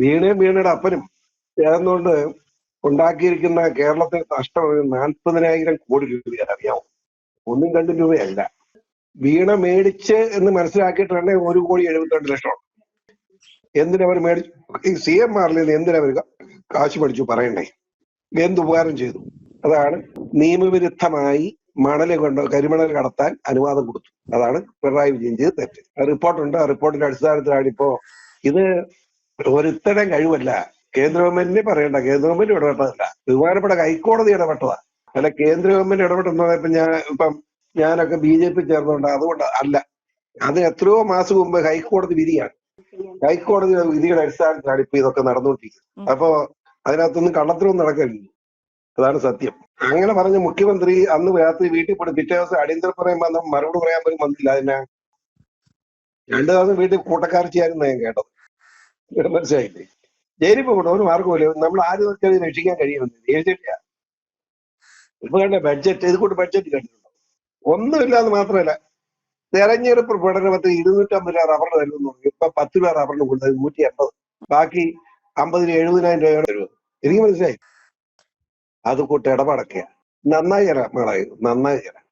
വീണയും വീണയുടെ അപ്പനും ചേർന്നുകൊണ്ട് ഉണ്ടാക്കിയിരിക്കുന്ന കേരളത്തിൽ നഷ്ടം 40,000 കോടി രൂപയാണ്, അറിയാമോ? 1-2 രൂപയല്ല. വീണ മേടിച്ച് എന്ന് മനസ്സിലാക്കിയിട്ടാണ് 1,72,00,000. എന്തിനവർ മേടിച്ചു? ഈ CMRൽ നിന്ന് എന്തിനവർ കാശ് മേടിച്ചു പറയണ്ടേ? എന്ത് ഉപകാരം ചെയ്തു? അതാണ് നിയമവിരുദ്ധമായി കരിമണൽ കടത്താൻ അനുവാദം കൊടുത്തു. അതാണ് പിണറായി വിജയൻ ചെയ്ത് തെറ്റ്. റിപ്പോർട്ടുണ്ട്. ആ റിപ്പോർട്ടിന്റെ അടിസ്ഥാനത്തിലാണ് ഇപ്പോ ഇത് ഒരുത്തരം കഴിവല്ല. കേന്ദ്ര ഗവൺമെന്റിനെ പറയണ്ട, കേന്ദ്ര ഗവൺമെന്റ് ഇടപെട്ടതല്ല, ബഹുമാനപ്പെട്ട ഹൈക്കോടതി ഇടപെട്ടതാ. അല്ല കേന്ദ്ര ഗവൺമെന്റ് ഇടപെട്ടെന്ന് ഇപ്പം ഞാനൊക്കെ BJP ചേർന്നുകൊണ്ട് അതുകൊണ്ട് അല്ല. അത് എത്രയോ മാസം മുമ്പ് ഹൈക്കോടതി വിധിയാണ്. ഹൈക്കോടതി വിധിയുടെ അടിസ്ഥാനത്തിലാണ് ഇപ്പൊ ഇതൊക്കെ നടന്നുകൊണ്ടിരിക്കുന്നത്. അപ്പോ അതിനകത്തൊന്നും കള്ളത്തിലൊന്നും നടക്കില്ല. അതാണ് സത്യം. അങ്ങനെ പറഞ്ഞ മുഖ്യമന്ത്രി അന്ന് രാത്രി വീട്ടിൽ പോയി പിറ്റേ ദിവസം അടിയന്തര പറയാൻ വന്ന മറുപടി പറയാൻ പോലും വന്നില്ല. അതിനാ 2 ദിവസം വീട്ടിൽ കൂട്ടക്കാർച്ചയായിരുന്നു ഞാൻ കേട്ടത്. മനസ്സിലായില്ലേ? ജയിലിൽ പോകണം, ഒരു മാർഗമില്ല. നമ്മൾ ആരും വെച്ചാൽ രക്ഷിക്കാൻ കഴിയുമെന്ന് എഴുതിയിട്ടില്ല. ഇപ്പൊ കണ്ട ബഡ്ജറ്റ്, ഇത് കൂട്ട് ബഡ്ജറ്റ് കണ്ടിട്ടുണ്ടോ? ഒന്നുമില്ലാന്ന് മാത്രമല്ല, തെരഞ്ഞെടുപ്പ് പ്രകടനത്തിൽ 250 രൂപ റബ്ബറിന് തരുമെന്ന് പറഞ്ഞു. ഇപ്പൊ 10 രൂപ റബ്ബറിന് കൊടുത്തത് 180. ബാക്കി 50-70,000 രൂപയാണ് തരുന്നത്. എനിക്ക് മനസ്സിലായി. അത് കൂട്ട് ഇടപാടൊക്കെയാ. നന്നായി തരാം മേളായി, നന്നായി തരാം.